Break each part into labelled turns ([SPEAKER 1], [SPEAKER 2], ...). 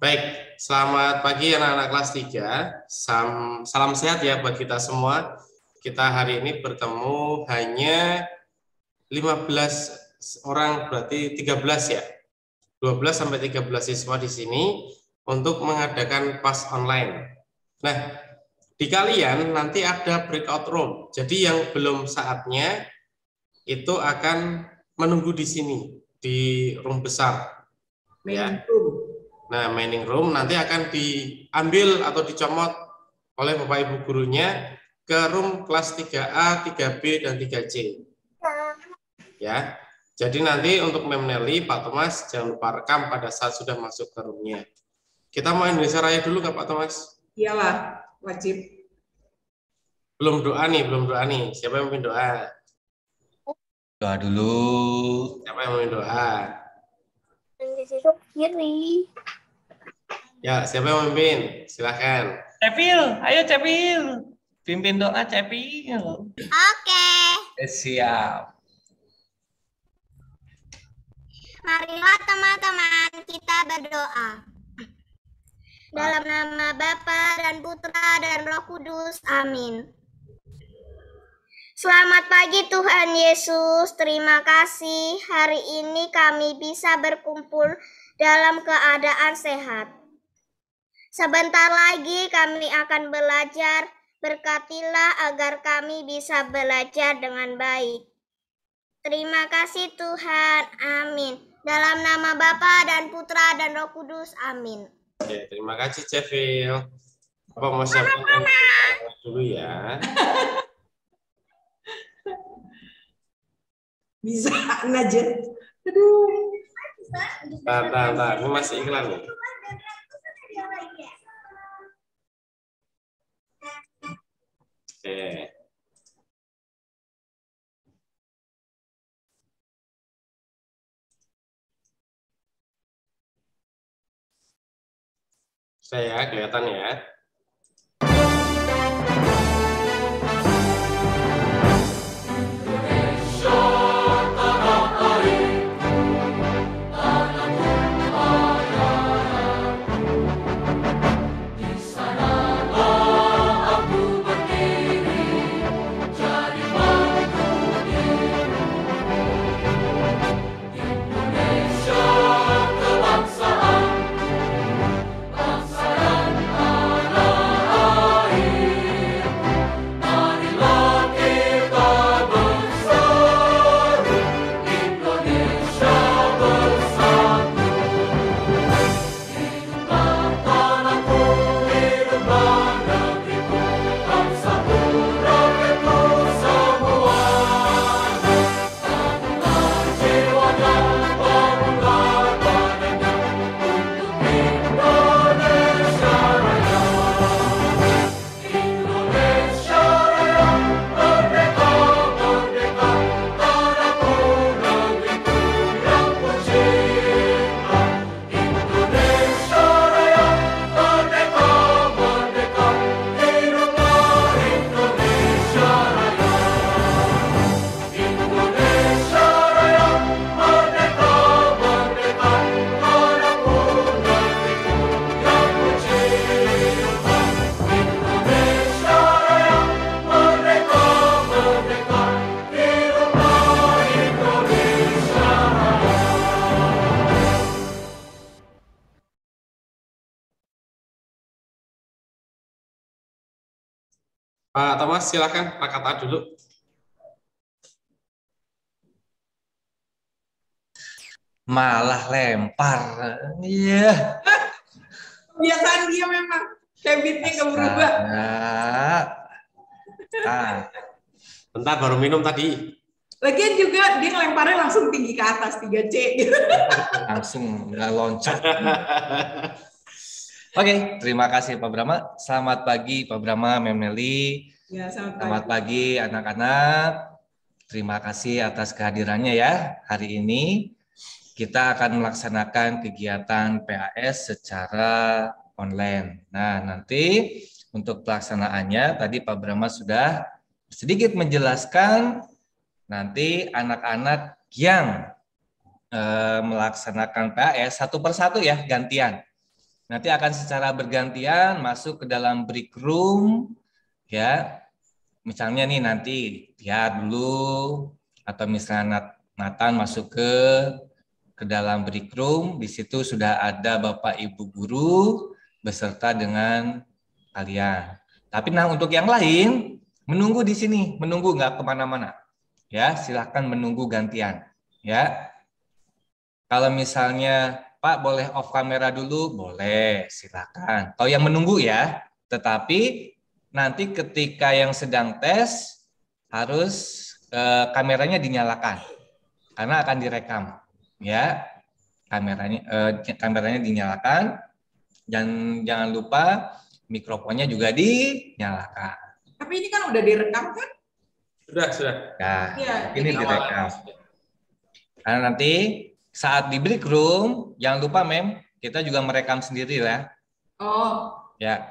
[SPEAKER 1] Baik, selamat pagi anak-anak kelas 3. Salam sehat ya buat kita semua. Kita hari ini bertemu hanya 15 orang, berarti 13 ya. 12 sampai 13 siswa di sini untuk mengadakan PAS online. Nah, di kalian nanti ada breakout room. Jadi yang belum saatnya itu akan menunggu di sini, di room besar. Ya. Nah, mining room nanti akan diambil atau dicomot oleh Bapak Ibu gurunya ke room kelas 3A, 3B, dan 3C. Ya. Jadi nanti untuk Mem Nelly, Pak Thomas, jangan lupa rekam pada saat sudah masuk ke roomnya. Kita mau Indonesia Raya dulu nggak Pak Thomas?
[SPEAKER 2] Iyalah, wajib.
[SPEAKER 1] Belum doa nih. Siapa yang memimpin doa?
[SPEAKER 3] Doa dulu.
[SPEAKER 1] Siapa yang memimpin doa?
[SPEAKER 4] Kiri.
[SPEAKER 1] Ya, siapa yang memimpin? Silakan.
[SPEAKER 3] Cepil, ayo Cepil. Pimpin doa Cepil.
[SPEAKER 4] Oke.
[SPEAKER 3] Siap.
[SPEAKER 4] Marilah teman-teman kita berdoa. Dalam nama Bapa dan Putra dan Roh Kudus. Amin. Selamat pagi Tuhan Yesus. Terima kasih hari ini kami bisa berkumpul dalam keadaan sehat. Sebentar lagi kami akan belajar. Berkatilah agar kami bisa belajar dengan baik. Terima kasih Tuhan. Amin. Dalam nama Bapa dan Putra dan Roh Kudus. Amin.
[SPEAKER 1] Oke, terima kasih Cevil. Bapak mau siapkan dulu ya.
[SPEAKER 2] Bisa aja. Aduh.
[SPEAKER 1] Bentar. Ini masih iklan nih. Oke. Saya kelihatan ya. Pak Thomas, silakan Pak kata dulu.
[SPEAKER 3] Malah lempar. Iya.
[SPEAKER 2] Kebiasaan dia memang. Habitnya nggak berubah.
[SPEAKER 1] Bentar, baru minum tadi.
[SPEAKER 2] Lagian juga dia ngelemparnya langsung tinggi ke atas 3C gitu.
[SPEAKER 3] Langsung nggak loncat. Oke, terima kasih Pak Brahma. Selamat pagi Pak Brahma, Mem Nelly.
[SPEAKER 2] Ya,
[SPEAKER 3] Selamat pagi anak-anak. Terima kasih atas kehadirannya ya. Hari ini kita akan melaksanakan kegiatan PAS secara online. Nah, nanti untuk pelaksanaannya tadi Pak Brahma sudah sedikit menjelaskan nanti anak-anak yang melaksanakan PAS satu persatu ya, gantian. nanti akan secara bergantian masuk ke dalam break room, ya. Misalnya nih nanti lihat dulu, atau misalnya Nathan masuk ke dalam break room, di situ sudah ada Bapak Ibu guru beserta dengan kalian. Tapi nah untuk yang lain menunggu di sini, menunggu nggak kemana-mana, ya. Silahkan menunggu gantian, ya. Kalau misalnya Pak boleh off kamera dulu, boleh, silakan. Kalau yang menunggu ya, tetapi nanti ketika yang sedang tes harus kameranya dinyalakan karena akan direkam, ya. Kameranya dinyalakan dan jangan lupa mikrofonnya juga dinyalakan.
[SPEAKER 2] Tapi ini kan udah direkam kan?
[SPEAKER 1] Sudah.
[SPEAKER 3] Nah,
[SPEAKER 2] Ya,
[SPEAKER 3] ini direkam. Karena nanti saat di break room, jangan lupa kita juga merekam sendiri ya.
[SPEAKER 2] Oh.
[SPEAKER 3] Ya,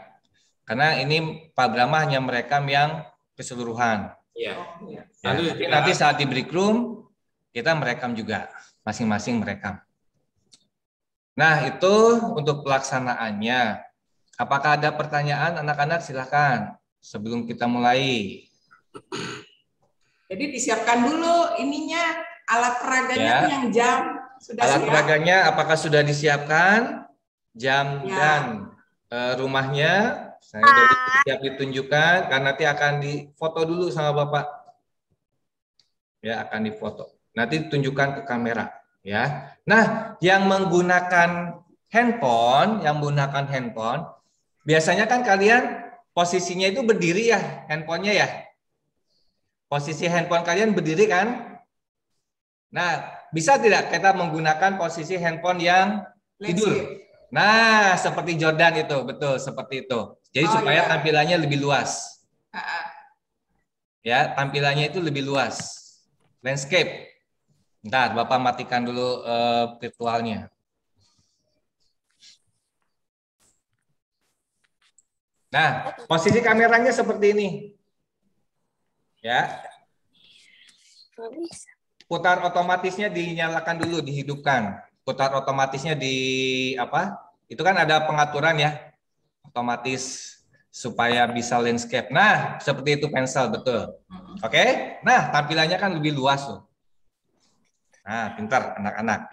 [SPEAKER 3] karena ini Pak Brahma hanya merekam yang keseluruhan.
[SPEAKER 1] Iya.
[SPEAKER 2] Ya.
[SPEAKER 3] Ya, nanti saat di break room, kita merekam juga, masing-masing merekam. Nah, itu untuk pelaksanaannya. Apakah ada pertanyaan anak-anak? Silakan sebelum kita mulai.
[SPEAKER 2] Jadi disiapkan dulu ininya, alat peraganya
[SPEAKER 3] Ya.
[SPEAKER 2] yang jam. Sudah
[SPEAKER 3] Alat
[SPEAKER 2] siap?
[SPEAKER 3] peraganya apakah sudah disiapkan? Jam
[SPEAKER 2] Ya.
[SPEAKER 3] dan rumahnya saya dari siap ditunjukkan karena nanti akan difoto dulu sama Bapak. Ya, akan difoto. Nanti tunjukkan ke kamera, ya. Nah, yang menggunakan handphone, biasanya kan kalian posisinya itu berdiri ya, handphonenya ya. Posisi handphone kalian berdiri kan? Nah, bisa tidak kita menggunakan posisi handphone yang tidur? Nah, seperti Jordan itu, betul, seperti itu. Jadi supaya tampilannya lebih luas. Ya, tampilannya itu lebih luas. Landscape. Bentar, Bapak matikan dulu virtualnya. Nah, posisi kameranya seperti ini. Ya. Putar otomatisnya dinyalakan dulu, dihidupkan. Putar otomatisnya di apa? Itu kan ada pengaturan ya. Otomatis supaya bisa landscape. Nah, seperti itu pensel, betul. Oke? Nah, tampilannya kan lebih luas tuh. Nah, pintar anak-anak.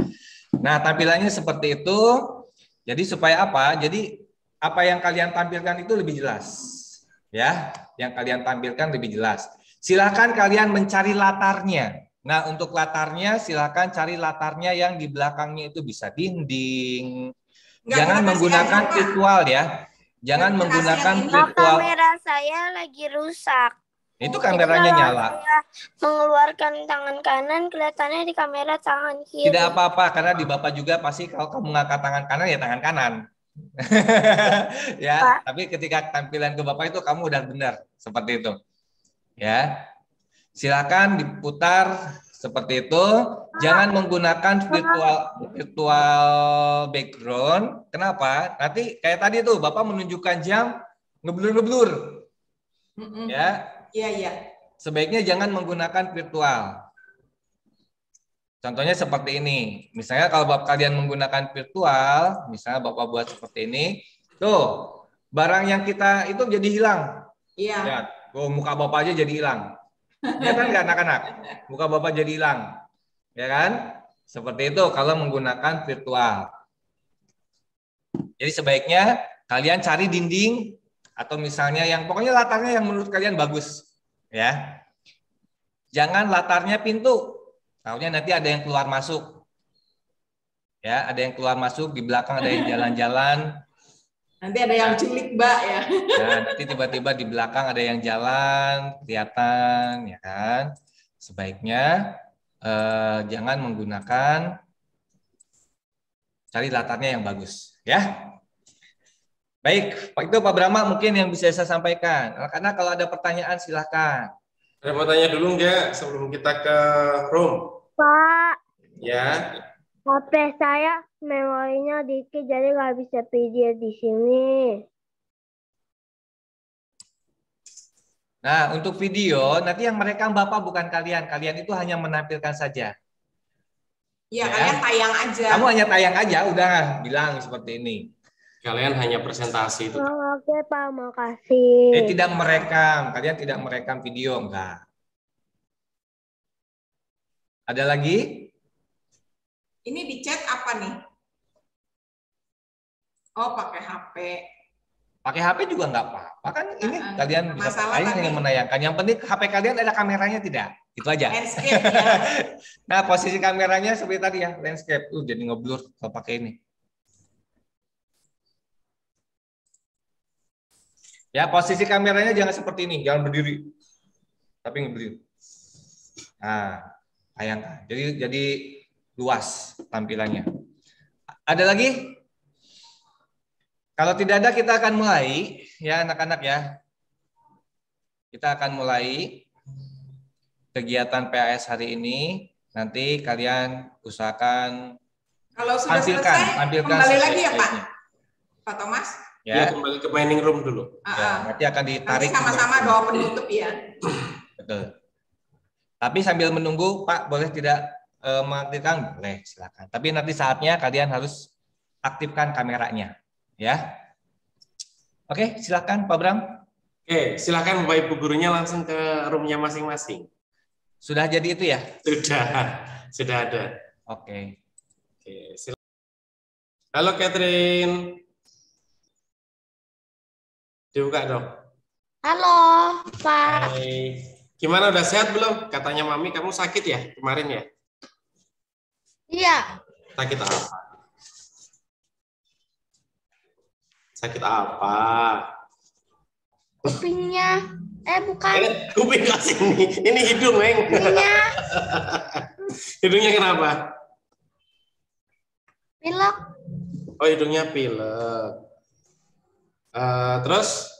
[SPEAKER 3] Nah, tampilannya seperti itu. Jadi supaya apa? Jadi apa yang kalian tampilkan itu lebih jelas. Ya, yang kalian tampilkan lebih jelas. Silakan kalian mencari latarnya. Nah, untuk latarnya silakan cari latarnya yang di belakangnya itu bisa dinding. Jangan menggunakan virtual ya. Jangan menggunakan virtual.
[SPEAKER 4] Kamera saya lagi rusak.
[SPEAKER 3] Itu kameranya nyala.
[SPEAKER 4] Saya mengeluarkan tangan kanan, kelihatannya di kamera tangan kiri.
[SPEAKER 3] Tidak apa-apa, karena di Bapak juga pasti kalau kamu mengangkat tangan kanan ya tangan kanan. Ya, tapi ketika tampilan ke Bapak itu kamu udah benar seperti itu. Ya. Silakan diputar seperti itu. Jangan menggunakan virtual background. Kenapa? Nanti kayak tadi tuh Bapak menunjukkan jam ngeblur-ngeblur. Ya.
[SPEAKER 2] Iya.
[SPEAKER 3] Sebaiknya jangan menggunakan virtual. Contohnya seperti ini. Misalnya kalau Bapak kalian menggunakan virtual, misalnya Bapak buat seperti ini, tuh barang yang kita itu jadi hilang.
[SPEAKER 2] Iya.
[SPEAKER 3] Ya, tuh muka Bapak aja jadi hilang. Ya kan nggak anak-anak? Muka Bapak jadi hilang. Ya kan? Seperti itu kalau menggunakan virtual. Jadi sebaiknya kalian cari dinding atau misalnya yang pokoknya latarnya yang menurut kalian bagus. Ya. Jangan latarnya pintu. Tahunya nanti ada yang keluar masuk. Ya, ada yang keluar masuk, di belakang ada yang jalan-jalan.
[SPEAKER 2] Nanti ada yang culik, Mbak ya.
[SPEAKER 3] Nah, nanti tiba-tiba di belakang ada yang jalan, kelihatan, ya kan? Sebaiknya jangan menggunakan, cari latarnya yang bagus, ya. Baik, Pak itu Pak Brahma mungkin yang bisa saya sampaikan. Karena kalau ada pertanyaan silahkan.
[SPEAKER 1] Ada mau tanya dulu nggak sebelum kita ke room?
[SPEAKER 4] Pak,
[SPEAKER 1] Ya.
[SPEAKER 4] HP saya memorinya dikit jadi nggak bisa video di sini.
[SPEAKER 3] Nah, untuk video nanti yang merekam Bapak bukan kalian. Kalian itu hanya menampilkan saja.
[SPEAKER 2] Iya, kalian tayang aja.
[SPEAKER 3] Kamu hanya tayang aja, udah bilang seperti ini.
[SPEAKER 1] Kalian hanya presentasi itu.
[SPEAKER 4] Oke, Pak, makasih.
[SPEAKER 3] Tidak merekam, kalian tidak merekam video, enggak. Ada lagi?
[SPEAKER 2] Ini di chat apa nih? Oh, pakai HP.
[SPEAKER 3] Pakai HP juga enggak apa-apa kan ini kalian bisa
[SPEAKER 2] masalah
[SPEAKER 3] pakai
[SPEAKER 2] tadi.
[SPEAKER 3] hanya menayangkan. Yang penting HP kalian ada kameranya tidak? Itu aja.
[SPEAKER 2] Landscape ya.
[SPEAKER 3] Nah, posisi kameranya seperti tadi ya, landscape. Jadi ngeblur kalau pakai ini. Ya, posisi kameranya jangan seperti ini, jangan berdiri. Tapi ngeblur. Nah, bayangkan. Jadi luas tampilannya. Ada lagi? Kalau tidak ada, kita akan mulai ya anak-anak ya. Kita akan mulai kegiatan PAS hari ini. Nanti kalian usahakan
[SPEAKER 2] Kalau sudah selesai, kembali lagi ya Pak? Pak Thomas?
[SPEAKER 1] Ya, kembali ke mining room dulu.
[SPEAKER 3] Ya, nanti akan ditarik.
[SPEAKER 2] Nanti sama-sama doa penutup ya.
[SPEAKER 3] Betul. Tapi sambil menunggu, Pak, boleh tidak mengaktifkan? Boleh, silakan. Tapi nanti saatnya kalian harus aktifkan kameranya, ya. Oke, silakan Pak Bram.
[SPEAKER 1] Oke, silakan Bapak Ibu gurunya langsung ke roomnya masing-masing.
[SPEAKER 3] Sudah jadi itu ya?
[SPEAKER 1] Sudah ada.
[SPEAKER 3] Oke.
[SPEAKER 1] Oke, silakan. Halo Catherine. Dibuka dong.
[SPEAKER 4] Halo, Pak.
[SPEAKER 1] Hai. Gimana, udah sehat belum? Katanya Mami kamu sakit ya kemarin ya?
[SPEAKER 4] Iya.
[SPEAKER 1] Sakit apa? Sakit apa?
[SPEAKER 4] Kupingnya. Bukan.
[SPEAKER 1] Kuping kasih ini hidung, Neng.
[SPEAKER 4] Kupingnya.
[SPEAKER 1] Hidungnya kenapa?
[SPEAKER 4] Pilek.
[SPEAKER 1] Oh, hidungnya pilek. Terus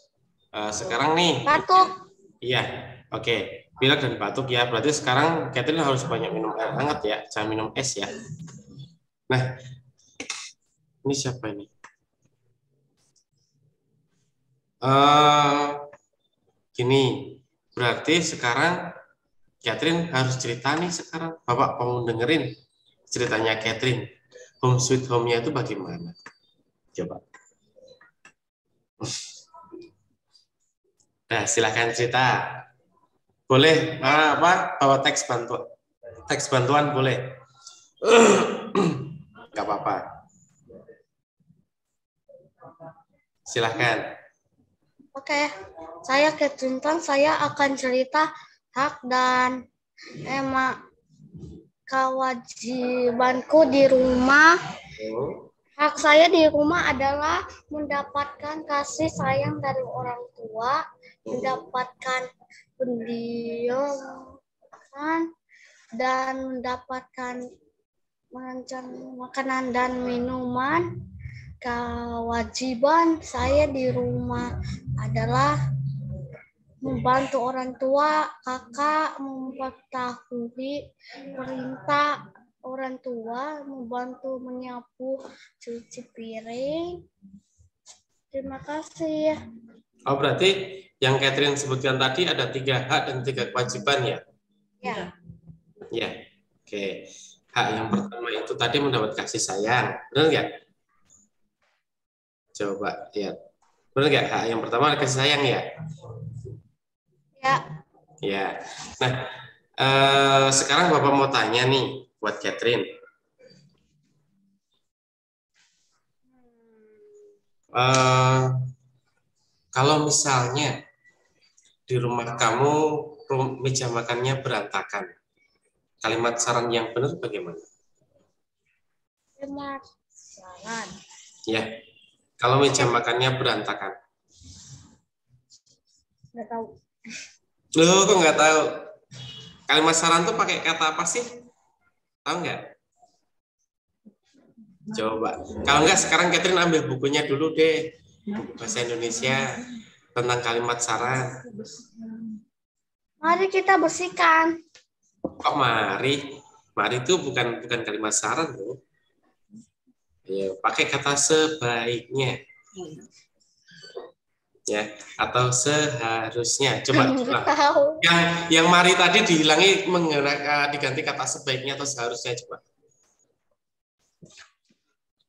[SPEAKER 1] sekarang nih.
[SPEAKER 4] Batuk.
[SPEAKER 1] Iya, oke. Pilek dan batuk ya. Berarti sekarang Catherine harus banyak minum air hangat ya. Jangan minum es ya. Nah, ini siapa ini? Gini, berarti sekarang Catherine harus cerita nih sekarang. Bapak mau dengerin ceritanya Catherine. Home sweet home-nya itu bagaimana? Coba. Nah, silakan cerita. Boleh bawa teks bantuan. Teks bantuan boleh. Enggak apa-apa. Silakan.
[SPEAKER 4] Oke, saya Catherine Tan. Saya akan cerita hak dan kewajibanku di rumah. Hak saya di rumah adalah mendapatkan kasih sayang dari orang tua, mendapatkan pendidikan, dan mendapatkan makanan dan minuman. Kewajiban saya di rumah adalah membantu orang tua, kakak, mengetahui perintah orang tua, membantu menyapu, cuci piring. Terima kasih.
[SPEAKER 1] Oh, berarti yang Catherine sebutkan tadi ada 3 hak dan 3 kewajiban ya?
[SPEAKER 4] Ya.
[SPEAKER 1] Ya, oke. Hak yang pertama itu tadi mendapat kasih sayang, benar nggak? Coba lihat, benar nggak? Hak yang pertama kasih sayang ya?
[SPEAKER 4] Ya.
[SPEAKER 1] Ya. Nah, sekarang Bapak mau tanya nih buat Catherine. Kalau misalnya di rumah kamu meja makannya berantakan, kalimat saran yang benar bagaimana?
[SPEAKER 4] Kalimat saran.
[SPEAKER 1] Ya, kalau meja makannya berantakan.
[SPEAKER 4] Nggak tahu.
[SPEAKER 1] Loh, kok nggak tahu? Kalimat saran tuh pakai kata apa sih? Tahu nggak? Coba. Kalau nggak, sekarang Catherine ambil bukunya dulu deh. Buku bahasa Indonesia tentang kalimat saran.
[SPEAKER 4] Mari kita bersihkan.
[SPEAKER 1] Kok mari? Mari itu bukan kalimat saran loh. Ya, pakai kata sebaiknya. Ya, atau seharusnya. Coba. Yang mari tadi dihilangi diganti kata sebaiknya atau seharusnya, coba.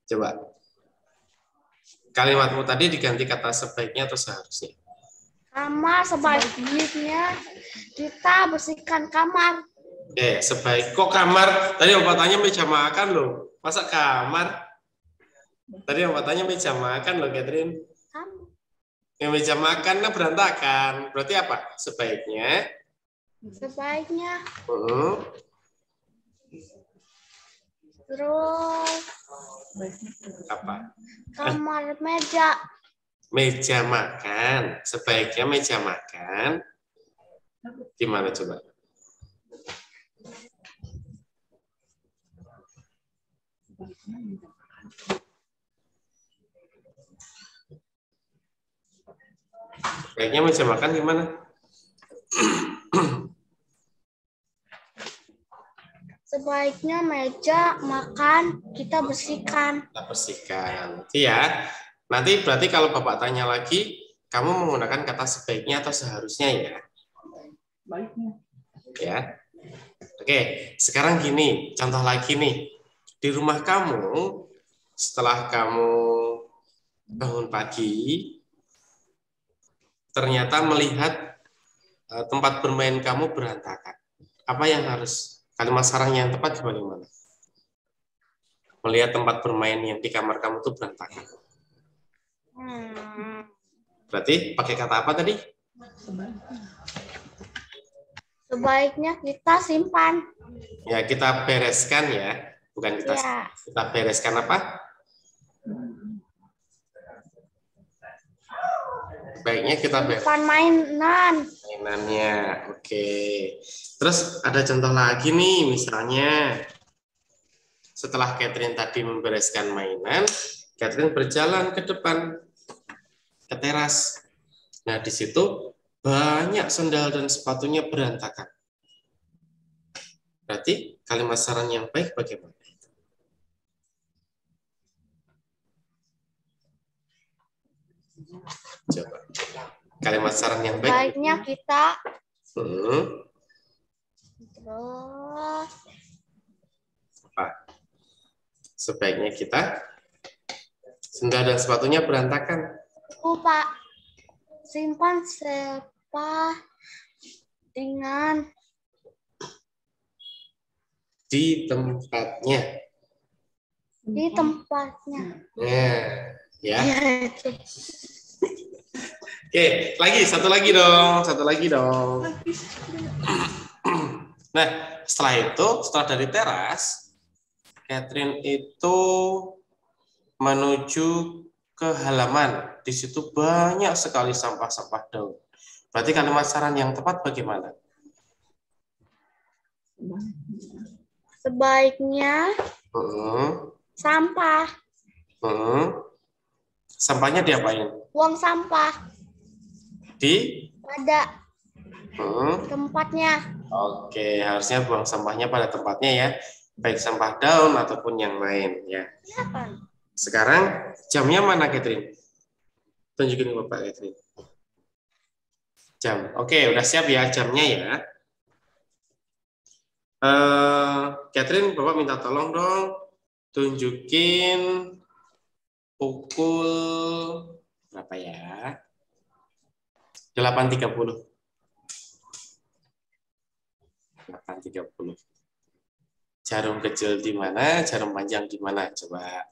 [SPEAKER 1] Coba. Kalimatmu tadi diganti kata sebaiknya atau seharusnya?
[SPEAKER 5] Kamar sebaiknya kita bersihkan kamar.
[SPEAKER 1] Sebaik. Kok kamar? Tadi Bapak tanya meja makan loh. Masa kamar? Tadi Bapak tanya meja makan loh, Catherine. Ya, meja makan kan berantakan. Berarti apa? Sebaiknya.
[SPEAKER 5] Sebaiknya.
[SPEAKER 4] Terus
[SPEAKER 1] Apa?
[SPEAKER 4] kamar meja.
[SPEAKER 1] Meja makan. Sebaiknya meja makan. Gimana coba? Sebaiknya meja makan gimana?
[SPEAKER 4] Sebaiknya meja makan kita bersihkan.
[SPEAKER 1] Kita bersihkan. Iya. Nanti berarti kalau Bapak tanya lagi, kamu menggunakan kata sebaiknya atau seharusnya ya?
[SPEAKER 2] Baiknya.
[SPEAKER 1] Ya. Oke, sekarang gini, contoh lagi nih. Di rumah kamu, setelah kamu bangun pagi, ternyata melihat tempat bermain kamu berantakan. Apa yang harus, kalimat sarang yang tepat bagaimana? Melihat tempat bermain yang di kamar kamu itu berantakan. Berarti pakai kata apa tadi?
[SPEAKER 4] Sebaiknya kita simpan.
[SPEAKER 1] Ya, kita bereskan ya. Bukan kita,
[SPEAKER 4] Ya.
[SPEAKER 1] kita bereskan apa? Baiknya kita bereskan
[SPEAKER 4] Simpan mainan.
[SPEAKER 1] mainannya. Oke. Terus ada contoh lagi nih, misalnya setelah Catherine tadi membereskan mainan, Catherine berjalan ke depan ke teras. Nah, di situ banyak sendal dan sepatunya berantakan. Berarti kalimat saran yang baik bagaimana? Coba. Kalimat saran yang baik.
[SPEAKER 4] Sebaiknya kita
[SPEAKER 1] Hmm,
[SPEAKER 4] terus
[SPEAKER 1] apa? Sebaiknya kita sendal dan sepatunya berantakan.
[SPEAKER 4] lupa simpan sepa dengan
[SPEAKER 1] Di tempatnya.
[SPEAKER 4] di tempatnya.
[SPEAKER 1] Nah, ya.
[SPEAKER 4] Ya, itu.
[SPEAKER 1] Oke, satu lagi dong. Nah, setelah itu, setelah dari teras, Catherine itu menuju ke halaman. Di situ banyak sekali sampah-sampah daun. Berarti kalimat saran yang tepat bagaimana?
[SPEAKER 4] Sebaiknya sampah,
[SPEAKER 1] Sampahnya diapain?
[SPEAKER 4] buang sampah
[SPEAKER 1] Di?
[SPEAKER 4] pada tempatnya.
[SPEAKER 1] Oke, harusnya buang sampahnya pada tempatnya ya. Baik sampah daun ataupun yang lain ya.
[SPEAKER 4] Siapa?
[SPEAKER 1] Sekarang jamnya mana, Catherine? Tunjukin Bapak, Catherine. Jam. Oke, udah siap ya jamnya ya. Catherine, Bapak minta tolong dong tunjukin pukul berapa ya? 8.30. 8.30. Jarum kecil di mana? Jarum panjang di mana? Coba.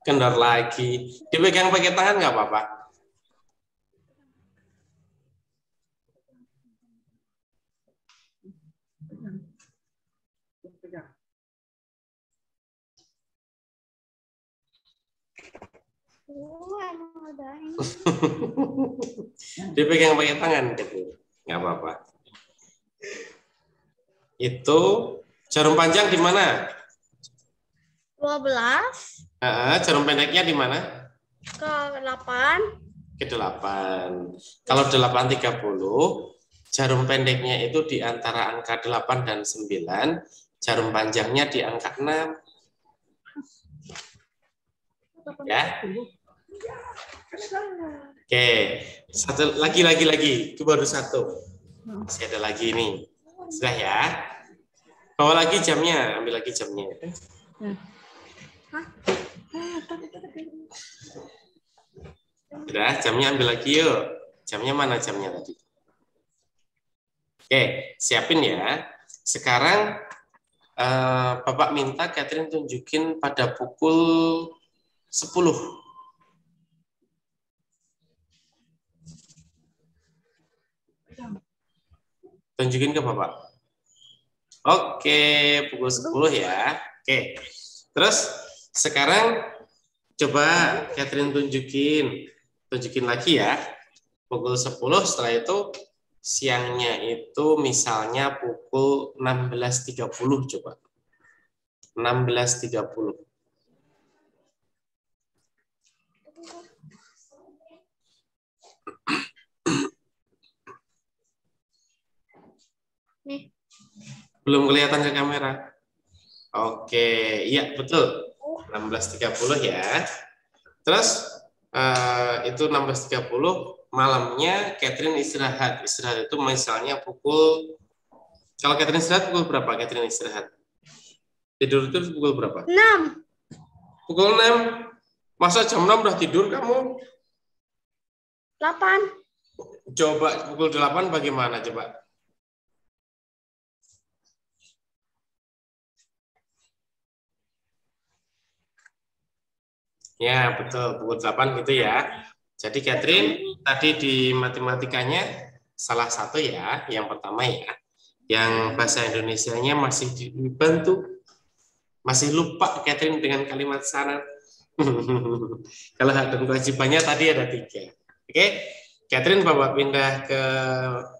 [SPEAKER 1] Kendor lagi. Dipegang pakai tangan nggak apa-apa? Dipegang pakai tangan, nggak apa-apa. Itu jarum panjang di mana?
[SPEAKER 4] 12
[SPEAKER 1] Jarum pendeknya di mana?
[SPEAKER 4] ke 8.
[SPEAKER 1] Ke 8. Kalau 8.30 Jarum pendeknya itu di antara angka 8 dan 9, jarum panjangnya di angka 6. Ya. Oke, satu lagi. Itu baru satu. Masih ada lagi nih. Sudah ya. Bawa lagi jamnya, ambil lagi jamnya. Sudah, jamnya ambil lagi yuk. Jamnya mana jamnya tadi? Oke, siapin ya. Sekarang Bapak minta Catherine tunjukin pada pukul 10. Tunjukin ke Bapak. Oke, pukul 10 ya. Oke. Terus sekarang coba Catherine tunjukin lagi ya. Pukul 10, setelah itu siangnya itu misalnya pukul 16.30 coba. 16.30.
[SPEAKER 5] Nih.
[SPEAKER 1] Belum kelihatan ke kamera. Oke, iya betul. 16.30 ya. Terus itu 16.30 malamnya Catherine istirahat. Istirahat itu misalnya pukul, kalau Catherine istirahat pukul berapa Catherine istirahat? Tidur itu pukul berapa?
[SPEAKER 5] 6.
[SPEAKER 1] Pukul 6. Masa jam 6 udah tidur kamu?
[SPEAKER 5] 8.
[SPEAKER 1] Coba pukul 8 bagaimana coba? Ya, betul. Pukul 8 gitu ya. Jadi Catherine, tadi di matematikanya salah satu ya, yang pertama ya. Yang bahasa Indonesianya masih dibantu. Masih lupa Catherine dengan kalimat syarat. Kalau ada kewajibannya tadi ada 3. Oke, Catherine bawa pindah ke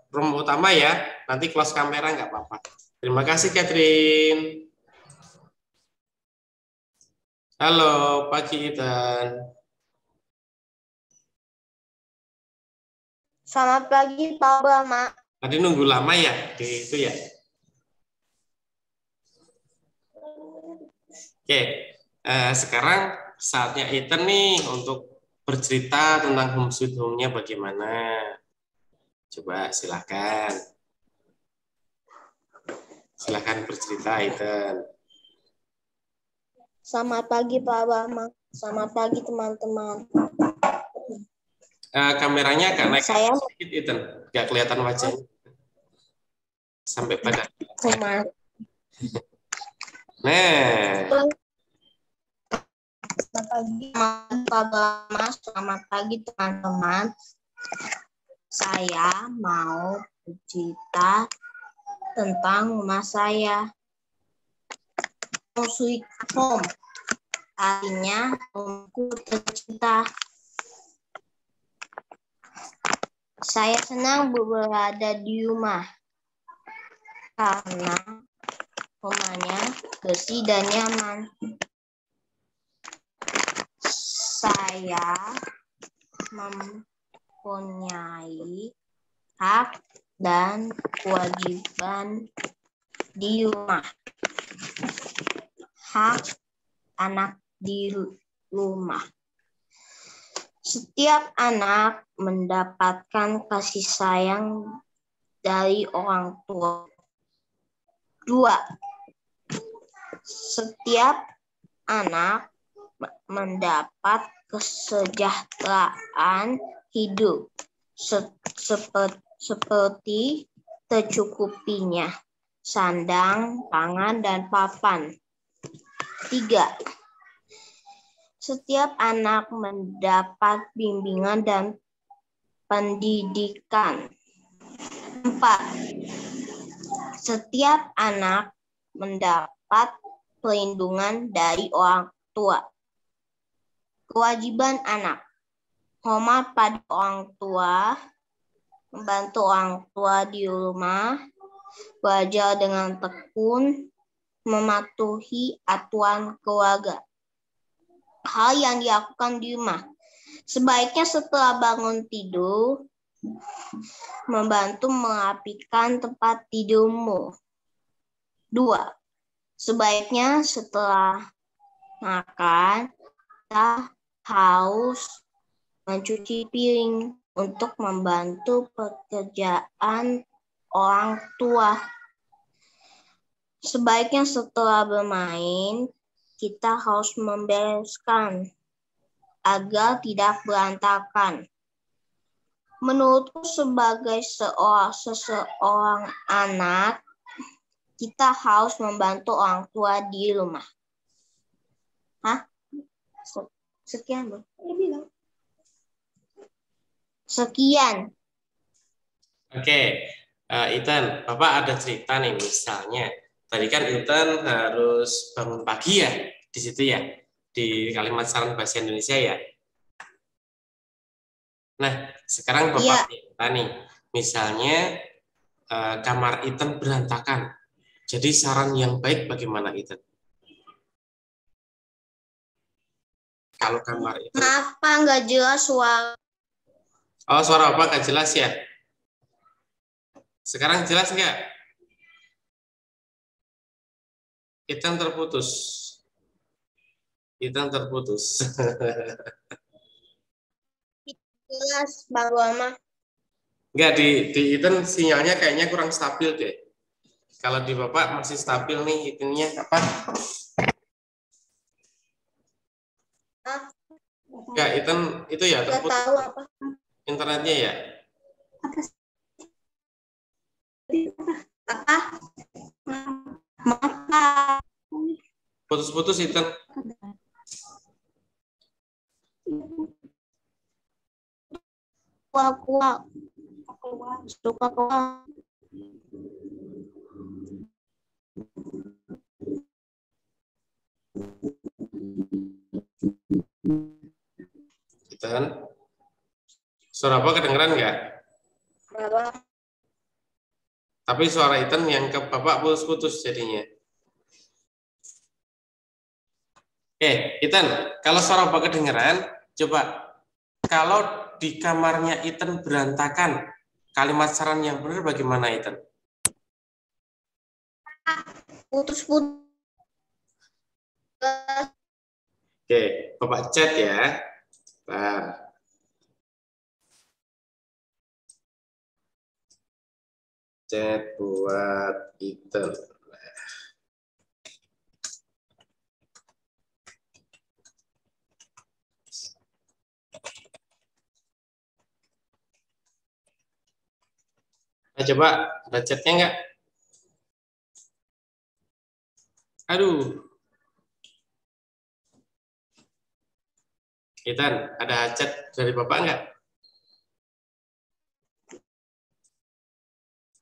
[SPEAKER 1] room utama ya. Nanti close kamera nggak apa-apa. Terima kasih Catherine. Halo, pagi Ethan.
[SPEAKER 4] Selamat pagi Pak Bama.
[SPEAKER 1] Tadi nunggu lama ya di itu ya. Oke, sekarang saatnya Ethan nih untuk bercerita tentang home sweet home-nya bagaimana. Coba silakan. Silakan bercerita Ethan.
[SPEAKER 4] Selamat pagi Pak Bama. Selamat pagi teman-teman.
[SPEAKER 1] Kameranya agak naik
[SPEAKER 4] Saya
[SPEAKER 1] sedikit Ethan, nggak kelihatan wajahnya. Sampai pada. Nah.
[SPEAKER 4] Selamat pagi Pak Bama. Selamat pagi teman-teman. Saya mau bercerita tentang rumah saya. Sweet home. Artinya rumahku tercinta. Saya senang berada di rumah karena rumahnya bersih dan nyaman. Saya mempunyai hak dan kewajiban di rumah. Hak anak di rumah. Setiap anak mendapatkan kasih sayang dari orang tua. 2. Setiap anak mendapat kesejahteraan hidup seperti tercukupinya sandang, pangan, dan papan. 3. Setiap anak mendapat bimbingan dan pendidikan. 4. Setiap anak mendapat perlindungan dari orang tua. Kewajiban anak: hormat pada orang tua, membantu orang tua di rumah, belajar dengan tekun, mematuhi aturan keluarga. Hal yang dilakukan di rumah. Sebaiknya setelah bangun tidur, membantu merapikan tempat tidurmu. 2. Sebaiknya setelah makan, kita harus mencuci piring untuk membantu pekerjaan orang tua. Sebaiknya setelah bermain, kita harus membereskan agar tidak berantakan. Menurutku sebagai seseorang anak, kita harus membantu orang tua di rumah. Sekian, Bu. Sekian.
[SPEAKER 1] Oke, Ethan, Bapak ada cerita nih, misalnya tadi kan Ethan harus bangun pagi ya di situ ya, di Kalimat Saran Bahasa Indonesia ya. Nah, sekarang Bapak cerita nih, misalnya kamar Ethan berantakan. Jadi saran yang baik bagaimana Ethan? Kalau kamar itu.
[SPEAKER 4] Maaf, Pak, nggak jelas suara.
[SPEAKER 1] Oh, suara Bapak nggak jelas ya? Sekarang jelas nggak? Ethan terputus. Ethan terputus.
[SPEAKER 4] Jelas, Bang Roma.
[SPEAKER 1] Enggak, di Ethan sinyalnya kayaknya kurang stabil deh. Kalau di Bapak masih stabil nih, itunya apa? Enggak, Ethan itu ya terputus.
[SPEAKER 4] Tahu apa?
[SPEAKER 1] Internetnya ya?
[SPEAKER 4] Apa? Maaf.
[SPEAKER 1] Putus-putus Ethan.
[SPEAKER 4] Keluar. Suka keluar.
[SPEAKER 1] Ethan. Suara Bapak kedengeran nggak? Tapi suara Ethan yang ke Bapak putus-putus jadinya. Oke, Ethan, kalau suara Bapak kedengeran, coba kalau di kamarnya Ethan berantakan, kalimat saran yang benar bagaimana Ethan?
[SPEAKER 4] Putus-putus.
[SPEAKER 1] Oke, Bapak chat ya. Bentar. Chat buat Ethan. Nah, coba ada chatnya nggak? Aduh. Ethan, ada chat dari Bapak nggak?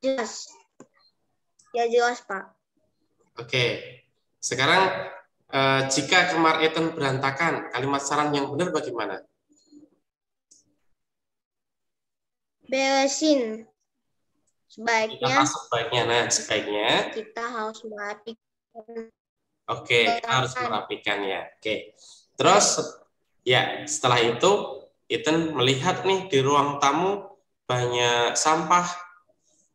[SPEAKER 4] Jelas. Ya jelas, Pak.
[SPEAKER 1] Oke. Sekarang jika kamar Ethan berantakan, kalimat saran yang benar bagaimana?
[SPEAKER 4] Beresin.
[SPEAKER 1] Sebaiknya
[SPEAKER 4] kita harus merapikan.
[SPEAKER 1] Oke, kita harus merapikan ya. Oke. Terus ya, setelah itu Ethan melihat nih di ruang tamu banyak sampah.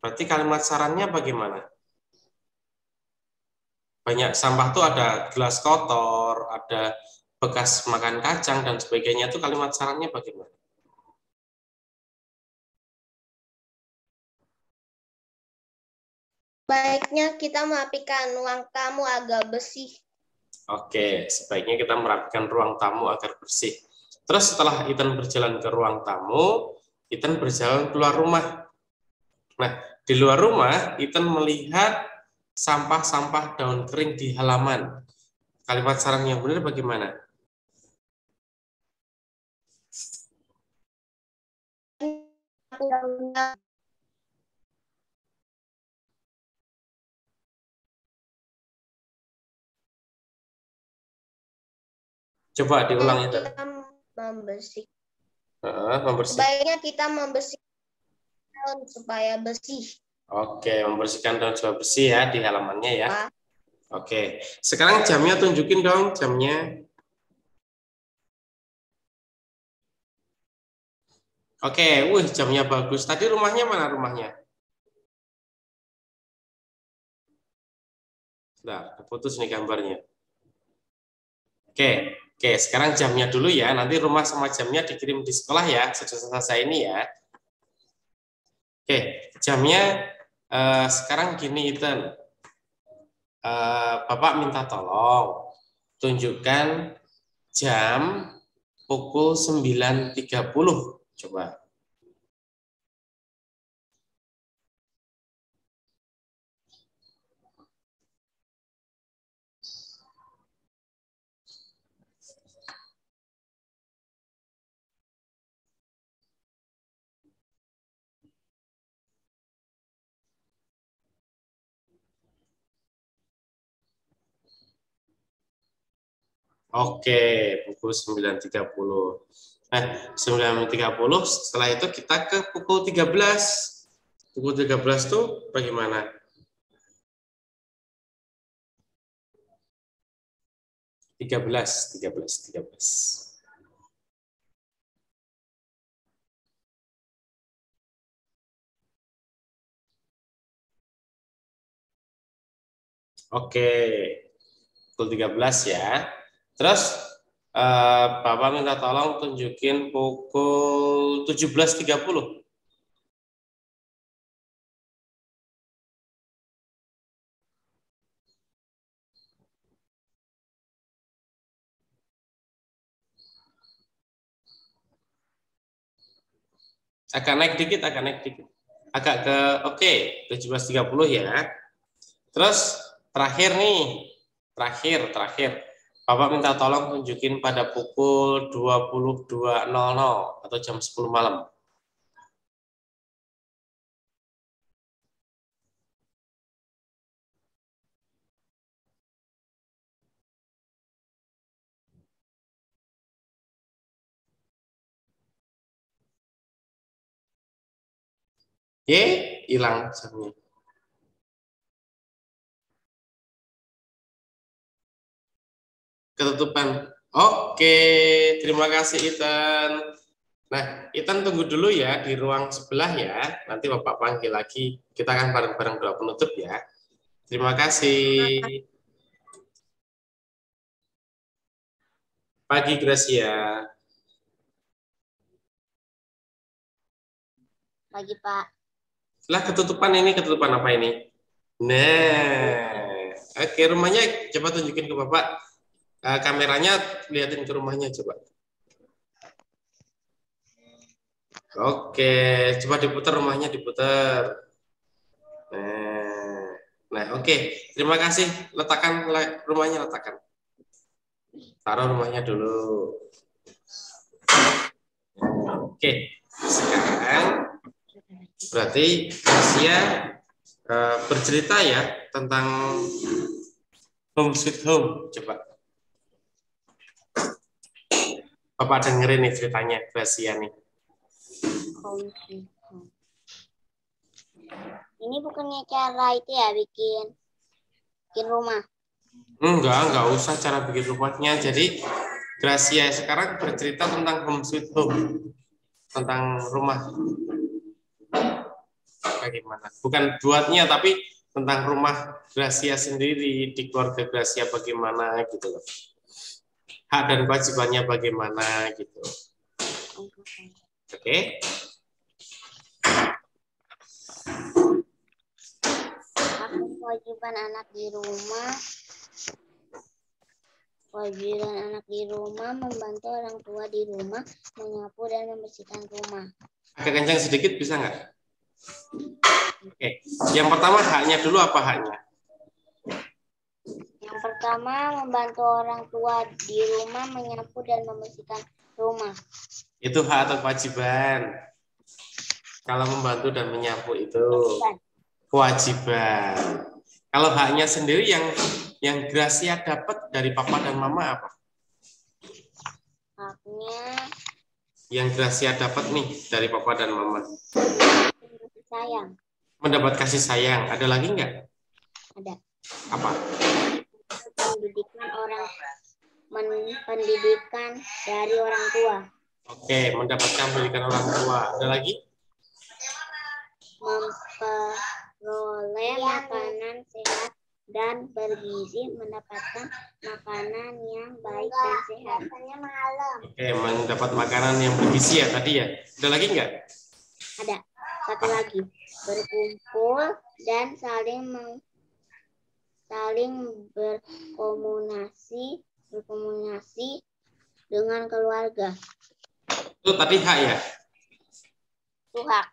[SPEAKER 1] Berarti kalimat sarannya bagaimana? Banyak sampah tuh ada gelas kotor, ada bekas makan kacang dan sebagainya. Itu kalimat sarannya bagaimana?
[SPEAKER 4] Baiknya kita merapikan ruang tamu agar bersih.
[SPEAKER 1] Oke, sebaiknya kita merapikan ruang tamu agar bersih. Terus setelah Ethan berjalan ke ruang tamu, Ethan berjalan keluar rumah. Nah, di luar rumah, Ethan melihat sampah-sampah daun kering di halaman. Kalimat saran yang benar bagaimana? Coba diulang itu.
[SPEAKER 4] Membersihkan. Sebaiknya kita membersihkan supaya bersih.
[SPEAKER 1] Oke, membersihkan daun supaya bersih ya di halamannya ya. Oke, sekarang jamnya tunjukin dong jamnya. Oke, wih jamnya bagus. Tadi rumahnya mana rumahnya? Nah, putus nih gambarnya. Oke, sekarang jamnya dulu ya. Nanti rumah sama jamnya dikirim di sekolah ya. Sudah selesai ini ya. Oke, jamnya sekarang gini, Ethan. Bapak minta tolong tunjukkan jam pukul 9.30. Coba. Oke, pukul 9.30. Nah, 9.30 setelah itu kita ke pukul 13. Pukul 13 tuh bagaimana? Tiga belas. Oke, pukul 13 ya. Terus Bapak minta tolong tunjukin pukul 17.30. Agak naik dikit. Agak ke oke, 17.30 ya. Terus terakhir nih, terakhir. Bapak minta tolong tunjukin pada pukul 22.00 atau jam 10 malam. Hilang jamnya. Ketutupan. Oke, terima kasih Ethan. Nah, Ethan tunggu dulu ya di ruang sebelah ya. Nanti Bapak panggil lagi. Kita akan bareng-bareng doa penutup ya. Terima kasih. Pagi Gracia.
[SPEAKER 4] Pagi, Pak.
[SPEAKER 1] Lah ketutupan ini, ketutupan apa ini? Nah, oke, rumahnya coba tunjukin ke Bapak. Kameranya liatin ke rumahnya coba. Oke, coba diputar rumahnya, diputar. Nah, oke. Terima kasih. Letakkan rumahnya, letakkan. Taruh rumahnya dulu. Oke, sekarang berarti Gracia bercerita ya tentang Home Sweet Home. Coba. Bapak dengerin nih ceritanya Gracia nih.
[SPEAKER 4] Ini bukannya cara itu ya bikin rumah?
[SPEAKER 1] Enggak usah cara bikin rumahnya. Jadi Gracia sekarang bercerita tentang Home Sweet Home, tentang rumah. Bagaimana? Bukan buatnya, tapi tentang rumah Gracia sendiri di keluarga Gracia bagaimana gitu loh. Hak dan kewajibannya bagaimana gitu. Oke.
[SPEAKER 4] Kewajiban anak di rumah. Kewajiban anak di rumah membantu orang tua di rumah, menyapu dan membersihkan rumah.
[SPEAKER 1] Agak kencang sedikit bisa nggak? Oke. Yang pertama haknya dulu, apa haknya?
[SPEAKER 4] Yang pertama membantu orang tua di rumah, menyapu dan membersihkan rumah.
[SPEAKER 1] Itu hak atau kewajiban? Kalau membantu dan menyapu itu kewajiban. Kalau haknya sendiri yang Gracia dapat dari papa dan mama apa?
[SPEAKER 4] Haknya
[SPEAKER 1] yang Gracia dapat nih dari papa dan mama.
[SPEAKER 4] Sayang.
[SPEAKER 1] Mendapat kasih sayang. Ada lagi nggak?
[SPEAKER 4] Ada.
[SPEAKER 1] Apa?
[SPEAKER 4] Pendidikan dari orang tua.
[SPEAKER 1] Oke, mendapatkan pendidikan orang tua. Ada lagi?
[SPEAKER 5] Memperoleh makanan sehat dan bergizi, mendapatkan makanan yang baik dan sehat.
[SPEAKER 1] Oke, mendapat makanan yang bergizi ya tadi ya. Ada lagi nggak?
[SPEAKER 5] Ada satu lagi, berkumpul dan saling berkomunikasi dengan keluarga.
[SPEAKER 1] Itu tadi hak ya?
[SPEAKER 5] Itu hak.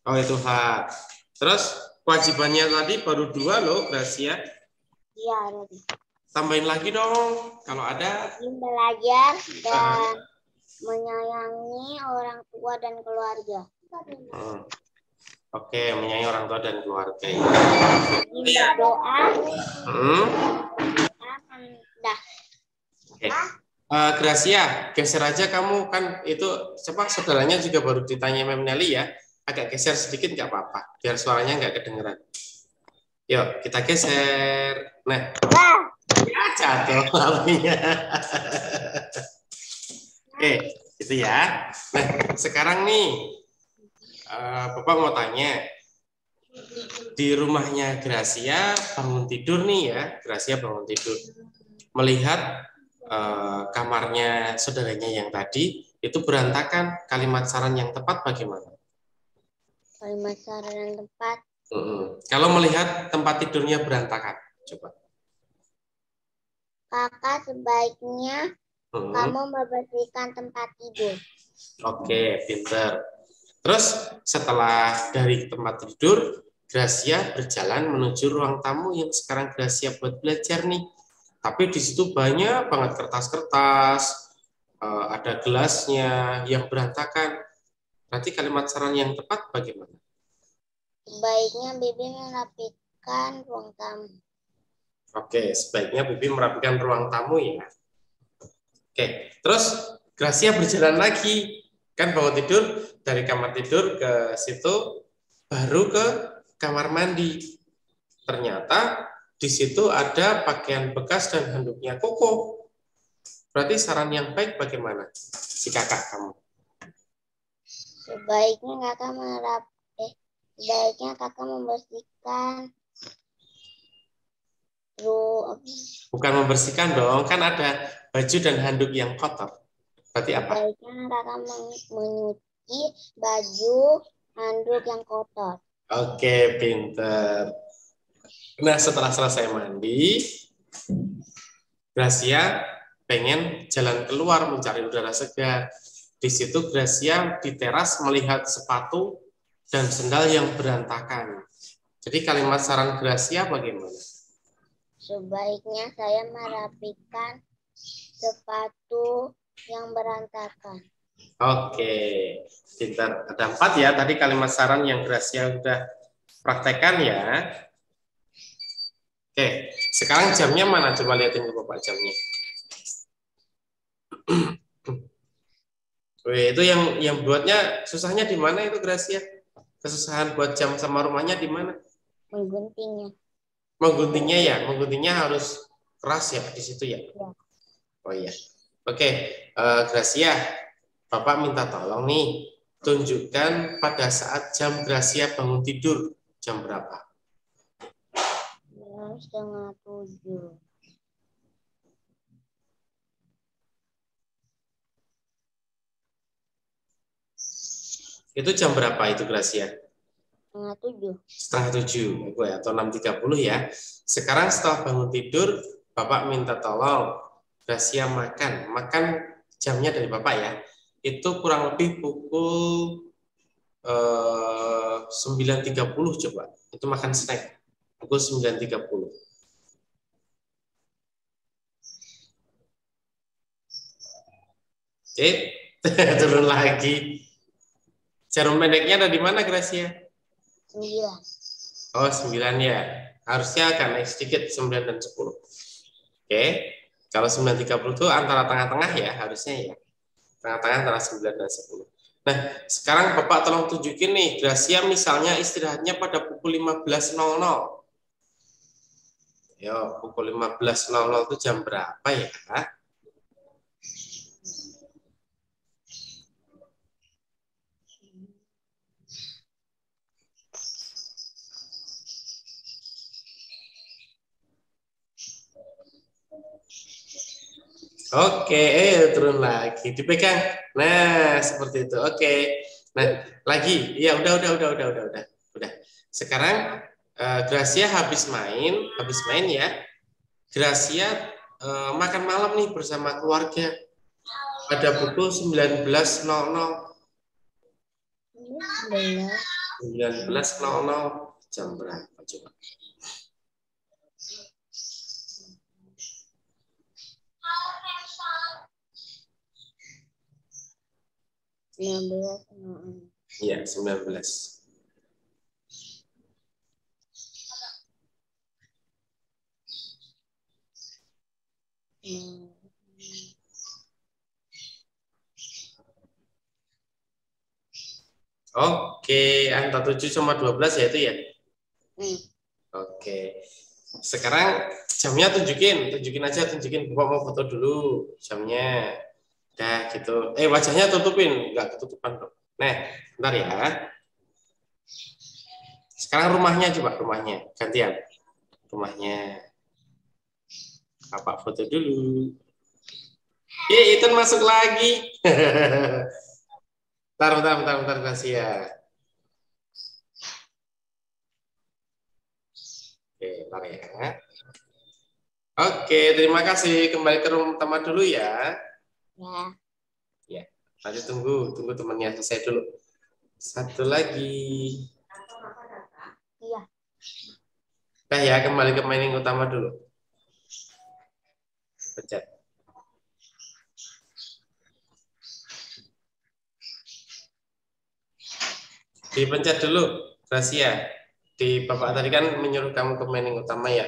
[SPEAKER 1] Oh, itu hak. Terus kewajibannya tadi baru 2 loh, Gracia.
[SPEAKER 5] Iya, ada.
[SPEAKER 1] Tambahin lagi dong, kalau ada.
[SPEAKER 5] Belajar dan menyayangi orang tua dan keluarga.
[SPEAKER 1] Oke, menyayangi orang tua dan keluarga.
[SPEAKER 5] Berdoa. Dah.
[SPEAKER 1] Oke. Gracia, geser aja kamu, kan itu coba saudaranya juga baru ditanya Mem Nelly ya. Agak geser sedikit nggak apa-apa, biar suaranya nggak kedengeran. Yuk, kita geser. Nah, ya jatuh lalunya. Oke, gitu ya. Nah, sekarang nih, Bapak mau tanya. Di rumahnya Gracia bangun tidur nih ya, Gracia bangun tidur. Melihat kamarnya saudaranya yang tadi itu berantakan, kalimat saran yang tepat bagaimana?
[SPEAKER 5] Kalimat saran yang tepat.
[SPEAKER 1] Kalau melihat tempat tidurnya berantakan, coba.
[SPEAKER 5] Kakak, sebaiknya kamu membersihkan tempat tidur.
[SPEAKER 1] Oke, pinter. Terus setelah dari tempat tidur, Gracia berjalan menuju ruang tamu yang sekarang Gracia buat belajar nih. Tapi di situ banyak banget kertas-kertas, ada gelasnya yang berantakan. Nanti kalimat saran yang tepat bagaimana?
[SPEAKER 5] Sebaiknya Bibi merapikan ruang tamu.
[SPEAKER 1] Oke, sebaiknya Bibi merapikan ruang tamu ya. Oke, terus Gracia berjalan lagi. Kan bangun tidur, dari kamar tidur ke situ, baru ke kamar mandi. Ternyata di situ ada pakaian bekas dan handuknya Koko. Berarti saran yang baik bagaimana si kakak kamu?
[SPEAKER 5] Sebaiknya kakak membersihkan.
[SPEAKER 1] Bukan membersihkan dong, kan ada baju dan handuk yang kotor. Berarti apa?
[SPEAKER 5] Sebaiknya kakak menyuci baju handuk yang kotor.
[SPEAKER 1] Oke, pinter. Nah, setelah selesai mandi, Gracia pengen jalan keluar mencari udara segar. Di situ Gracia di teras melihat sepatu dan sendal yang berantakan. Jadi kalimat saran Gracia bagaimana?
[SPEAKER 5] Sebaiknya saya merapikan sepatu yang berantakan.
[SPEAKER 1] Oke, pintar. Ada 4 ya tadi kalimat saran yang Gracia udah praktekkan ya. Oke, sekarang jamnya mana? Coba lihatin ke Bapak jamnya. Wih, itu yang buatnya susahnya di mana itu Gracia? Kesusahan buat jam sama rumahnya di mana?
[SPEAKER 5] Mengguntingnya.
[SPEAKER 1] Mengguntingnya ya, mengguntingnya harus keras ya di situ ya. Oh iya. Oke, Gracia, Bapak minta tolong nih, tunjukkan pada saat jam Gracia bangun tidur jam berapa?
[SPEAKER 5] 6:30.
[SPEAKER 1] Itu jam berapa itu Gracia?
[SPEAKER 5] 6:30.
[SPEAKER 1] 6:30 atau 6:30 ya. Sekarang setelah bangun tidur, Bapak minta tolong Gracia makan. Makan jamnya dari Bapak ya. Itu kurang lebih pukul 9:30 coba. Itu makan snack. Pukul 9:30. Turun lagi. Jarum pendeknya ada di mana Gracia?
[SPEAKER 5] 9.
[SPEAKER 1] Oh, 9 ya. Harusnya agak naik sedikit 9 dan 10. Oke. Kalau 9:30 itu antara tengah-tengah ya harusnya ya. Tengah-tengah antara 9 dan 10. Nah, sekarang Bapak tolong tunjukin nih, Gracia misalnya istirahatnya pada pukul 15.00. Yo, pukul 15.00 itu jam berapa ya? Oke, turun lagi, dipegang. Nah, seperti itu. Oke. Nah, lagi. Ya, udah. Sekarang Gracia habis main ya. Gracia makan malam nih bersama keluarga pada pukul 19.00. 19.00 jam berapa coba? Iya, 19. Oke, angka 7 sama 12 ya itu ya? Oke. Sekarang jamnya tunjukin aja, Bapak mau foto dulu jamnya. Nah, gitu. Wajahnya tutupin, enggak ketutupan dong. Nah, bentar ya. Sekarang rumahnya coba, gantian. Rumahnya. Bapak foto dulu. Itu masuk lagi. Bentar, Gracia. Oke, bentar ya. Oke, terima kasih. Kembali ke room utama dulu ya. Ya, nanti tunggu temannya selesai dulu. Satu lagi.
[SPEAKER 5] Iya.
[SPEAKER 1] Nah ya, kembali ke mining utama dulu. Pencet. Dipencet dulu, Gracia. Di Bapak tadi kan menyuruh kamu ke mining utama ya?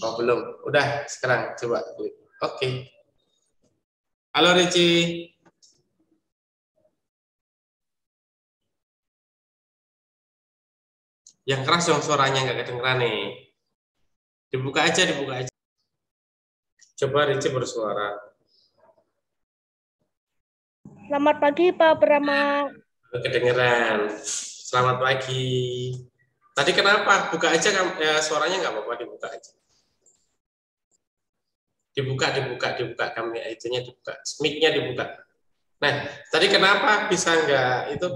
[SPEAKER 1] Oh belum. Udah, sekarang coba klik. Oke. Halo Ricci. Yang keras dong suaranya, nggak kedengeran nih. Dibuka aja. Coba Ricci bersuara.
[SPEAKER 4] Selamat pagi Pak Brahma.
[SPEAKER 1] Kedengeran. Selamat pagi. Tadi kenapa? Buka aja suaranya nggak apa-apa, dibuka aja. Dibuka kami itunya dibuka, mic-nya dibuka. Nah, tadi kenapa bisa nggak itu?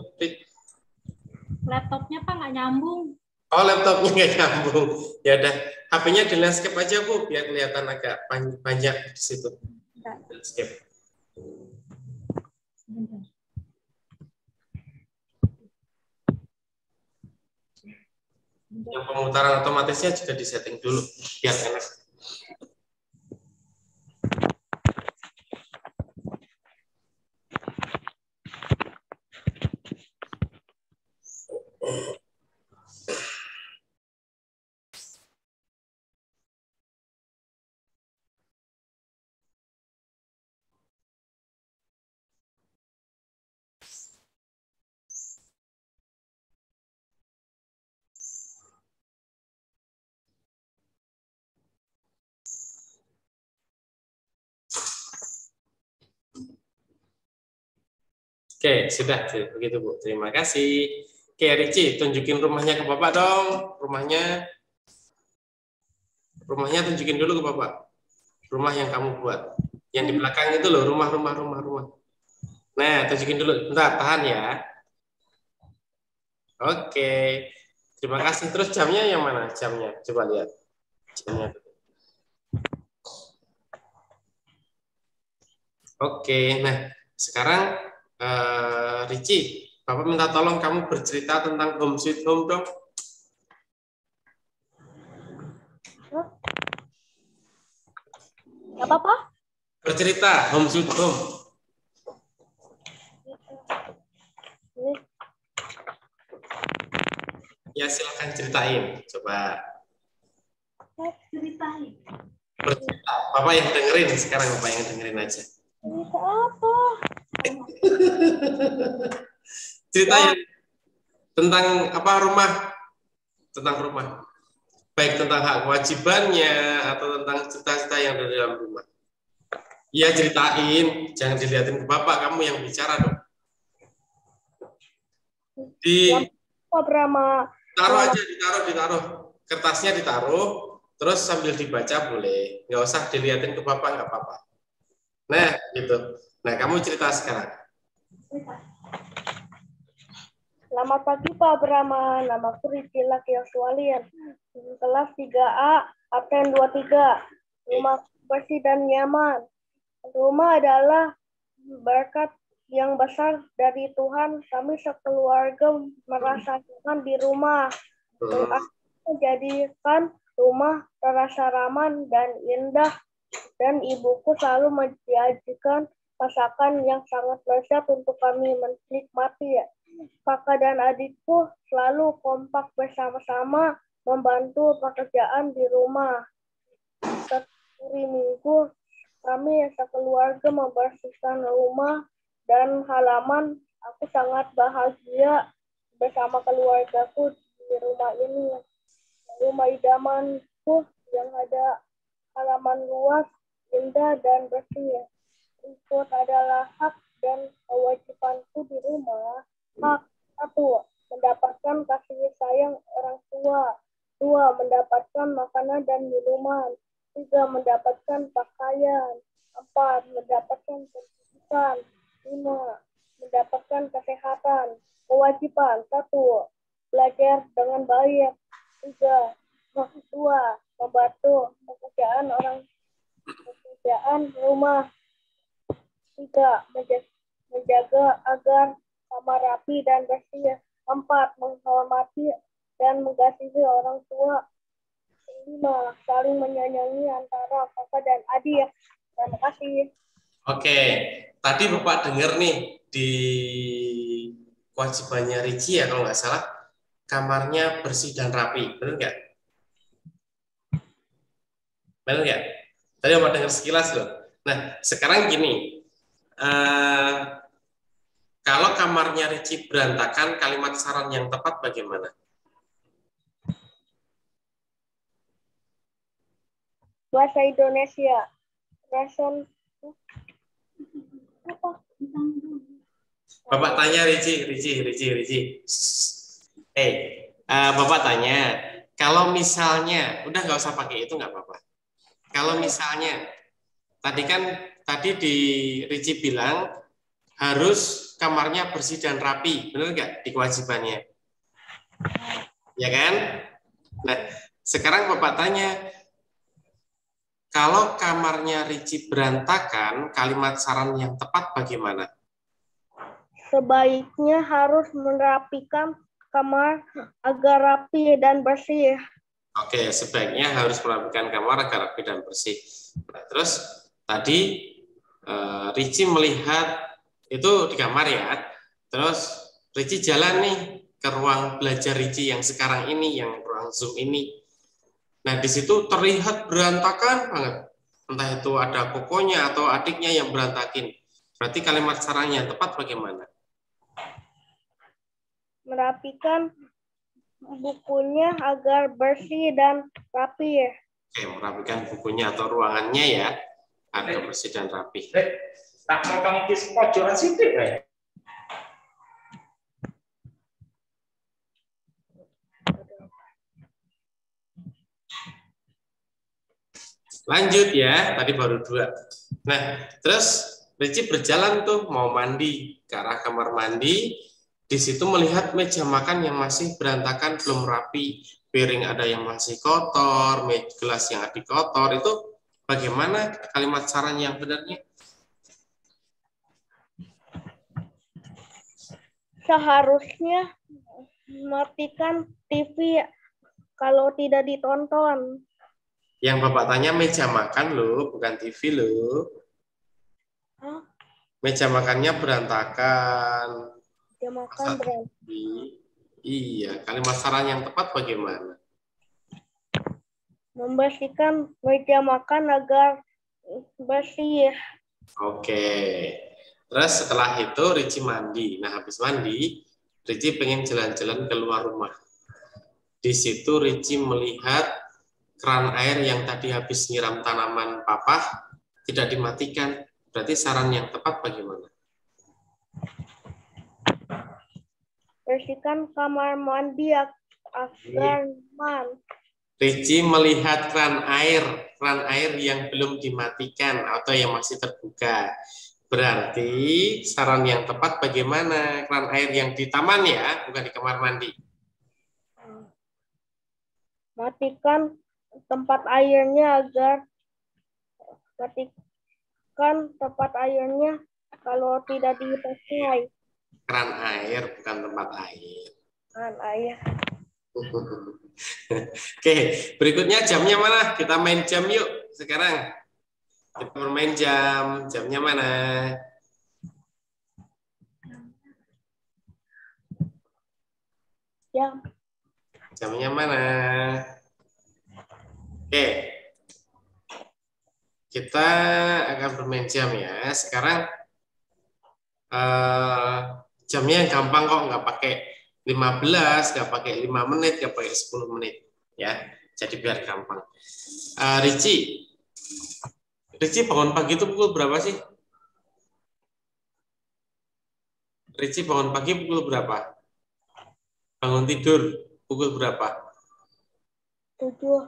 [SPEAKER 6] Laptopnya Pak nggak nyambung.
[SPEAKER 1] Oh, laptopnya nggak nyambung. Ya udah, HP-nya di landscape aja Bu, biar kelihatan agak banyak di situ. Landscape. Yang pemutaran otomatisnya juga disetting dulu, biar enak. Oke, sudah begitu Bu. Terima kasih. Oke, Ricci, tunjukin rumahnya ke Bapak dong. Rumahnya tunjukin dulu ke Bapak. Rumah yang kamu buat. Yang di belakang itu loh, rumah. Nah, tunjukin dulu. Bentar, tahan ya. Oke. Terima kasih. Terus jamnya yang mana? Jamnya. Coba lihat. Jamnya. Oke, nah sekarang Ricci, Bapak minta tolong kamu bercerita tentang Home Sweet Home dong.
[SPEAKER 4] Apa?
[SPEAKER 1] Bercerita Home Sweet Home. Ya silakan ceritain, coba.
[SPEAKER 6] Ceritain.
[SPEAKER 1] Bercerita. Bapak yang dengerin sekarang, Bapak yang dengerin aja.
[SPEAKER 4] Cerita apa?
[SPEAKER 1] Ceritain tentang apa rumah, baik tentang hak kewajibannya atau tentang cita-cita yang ada di dalam rumah. Iya ceritain, jangan dilihatin ke Bapak, kamu yang bicara dong. Ditaruh. Kertasnya ditaruh, terus sambil dibaca boleh. Nggak usah dilihatin ke Bapak, nggak apa-apa. Nah, gitu. Nah, kamu cerita sekarang.
[SPEAKER 6] Selamat pagi Pak Brahma, namaku Riki Laki Yoswalian, kelas 3A, absen 23. Rumah bersih dan nyaman. Rumah adalah berkat yang besar dari Tuhan. Kami sekeluarga merasa nyaman di rumah. Menjadikan rumah terasa ramah dan indah. Dan ibuku selalu menyajikan masakan yang sangat lezat untuk kami menikmati. Kakak dan adikku selalu kompak bersama-sama membantu pekerjaan di rumah. Setiap hari Minggu kami sekeluarga membersihkan rumah dan halaman. Aku sangat bahagia bersama keluargaku di rumah ini. Rumah idamanku yang ada halaman luas, indah, dan bersih. Itu adalah hak dan kewajibanku di rumah. Hak 1. Mendapatkan kasih sayang orang tua. 2. Mendapatkan makanan dan minuman. 3. Mendapatkan pakaian. 4. Mendapatkan pendidikan. 5. Mendapatkan kesehatan. Kewajiban 1. Belajar dengan baik. 3. 2. Membantu pekerjaan rumah. 3. Menjaga agar kamar rapi dan bersih. 4. Menghormati dan mengasihi orang tua. 5. Saling menyayangi antara kakak dan adik. Terima kasih.
[SPEAKER 1] Oke, tadi Bapak dengar nih di kewajibannya Ricci ya kalau nggak salah, kamarnya bersih dan rapi, benar nggak? Benar nggak? Tadi Bapak dengar sekilas loh. Nah, sekarang gini, kalau kamarnya Ricci berantakan, kalimat saran yang tepat bagaimana?
[SPEAKER 6] Bahasa Indonesia.
[SPEAKER 1] Bapak tanya Ricci. Bapak tanya, kalau misalnya, udah nggak usah pakai itu nggak apa-apa. Kalau misalnya, tadi di Ricci bilang harus kamarnya bersih dan rapi, benar nggak di kewajibannya? Ya kan? Nah, sekarang Bapak tanya, kalau kamarnya Ricci berantakan, kalimat saran yang tepat bagaimana?
[SPEAKER 6] Sebaiknya harus merapikan kamar agar rapi dan bersih.
[SPEAKER 1] Oke, sebaiknya harus merapikan kamar agar rapi dan bersih. Nah, terus tadi Ricci melihat itu di kamar ya. Terus Ricci jalan nih ke ruang belajar Ricci yang sekarang ini, yang ruang Zoom ini. Nah, di situ terlihat berantakan banget. Entah itu ada kokonya atau adiknya yang berantakin. Berarti kalimat saran yang tepat bagaimana?
[SPEAKER 6] Merapikan bukunya agar bersih dan rapi.
[SPEAKER 1] Oke, merapikan bukunya atau ruangannya ya, agar bersih dan rapi.
[SPEAKER 7] Tak mau kamu kis pojokan sidik ya.
[SPEAKER 1] Lanjut ya, tadi baru 2. Nah, terus Ricci berjalan tuh mau mandi ke arah kamar mandi. Di situ melihat meja makan yang masih berantakan, belum rapi, piring ada yang masih kotor, gelas yang ada kotor. Itu bagaimana kalimat saran yang benarnya?
[SPEAKER 6] Seharusnya matikan TV kalau tidak ditonton.
[SPEAKER 1] Yang Bapak tanya meja makan loh, bukan TV loh.
[SPEAKER 6] Hah?
[SPEAKER 1] Meja makannya berantakan.
[SPEAKER 6] Meja makan berantakan.
[SPEAKER 1] Iya, kalimat saran yang tepat bagaimana?
[SPEAKER 6] Membersihkan meja makan agar bersih.
[SPEAKER 1] Oke. Terus setelah itu Ricci mandi. Nah, habis mandi, Ricci pengen jalan-jalan keluar rumah. Di situ Ricci melihat keran air yang tadi habis nyiram tanaman Papa tidak dimatikan. Berarti saran yang tepat bagaimana?
[SPEAKER 6] Bersihkan kamar mandi agar aman.
[SPEAKER 1] Ricci melihat keran air keran air yang belum dimatikan atau yang masih terbuka. Berarti saran yang tepat bagaimana? Keran air yang di taman ya, bukan di kamar mandi.
[SPEAKER 6] Matikan tempat airnya kalau tidak dipakai.
[SPEAKER 1] Keran air bukan tempat air.
[SPEAKER 6] Keran air.
[SPEAKER 1] Oke, berikutnya jamnya mana? Kita main jam yuk sekarang. Kita bermain jam. Jamnya mana?
[SPEAKER 6] Jam.
[SPEAKER 1] Jamnya mana? Oke. Kita akan bermain jam ya. Sekarang jamnya yang gampang kok, nggak pakai 15, nggak pakai 5 menit, nggak pakai 10 menit ya. Jadi biar gampang. Ricci bangun pagi itu pukul berapa sih? Ricci bangun pagi pukul berapa? Bangun tidur pukul berapa?
[SPEAKER 6] 7.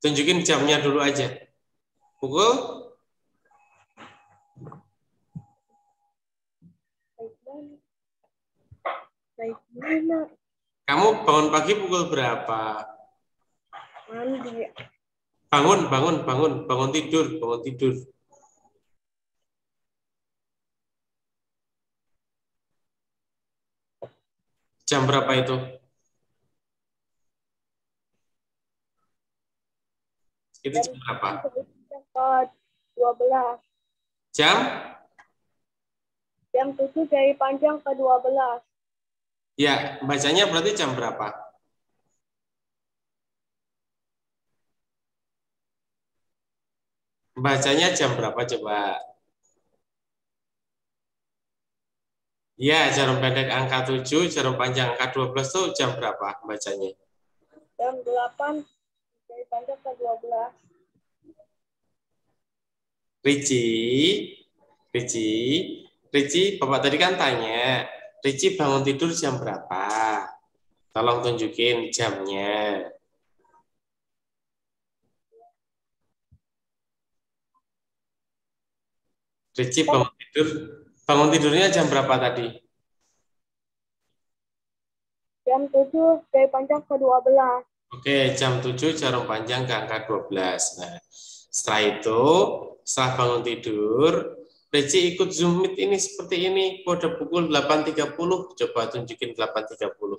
[SPEAKER 1] Tunjukin jamnya dulu aja. Pukul? Kamu bangun pagi pukul berapa?
[SPEAKER 6] Mandi.
[SPEAKER 1] Bangun tidur. Jam berapa itu? Itu jam berapa? Jam?
[SPEAKER 6] Jam 7 dari panjang ke 12.
[SPEAKER 1] Ya, bacanya berarti jam berapa? Bacanya jam berapa coba? Ya, jarum pendek angka 7, jarum panjang angka 12 itu jam berapa bacanya?
[SPEAKER 6] Jam 8 dari panjang ke 12.
[SPEAKER 1] Ricci, Bapak tadi kan tanya, Ricci bangun tidur jam berapa? Tolong tunjukin jamnya. Ricci bangun tidurnya jam berapa tadi?
[SPEAKER 6] Jam 7 dari panjang ke 12.
[SPEAKER 1] Oke, jam 7 jarum panjang ke angka 12. Nah, setelah itu, setelah bangun tidur, Ricci ikut Zoom Meet ini seperti ini, kode pukul 8.30. Coba tunjukin 8.30.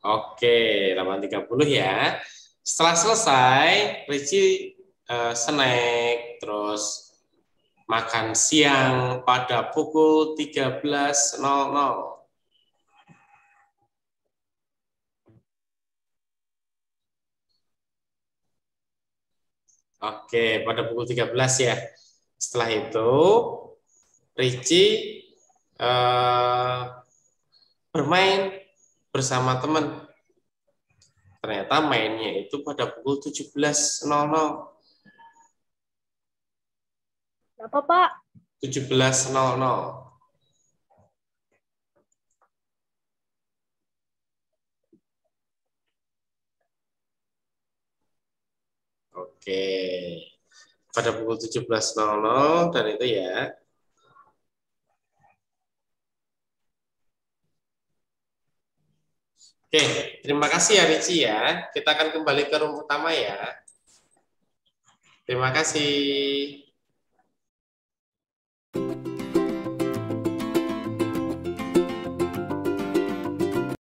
[SPEAKER 1] Oke, 8.30 ya. Setelah selesai, Ricci snack, terus makan siang pada pukul 13.00. Oke, pada pukul 13 ya. Setelah itu, Ricci bermain bersama teman. Ternyata mainnya itu pada pukul 17.00.
[SPEAKER 6] Apa, Pak?
[SPEAKER 1] 17.00. Oke. Pada pukul 17.00 dan itu ya. Oke, terima kasih ya Ricci ya. Kita akan kembali ke room utama ya. Terima kasih.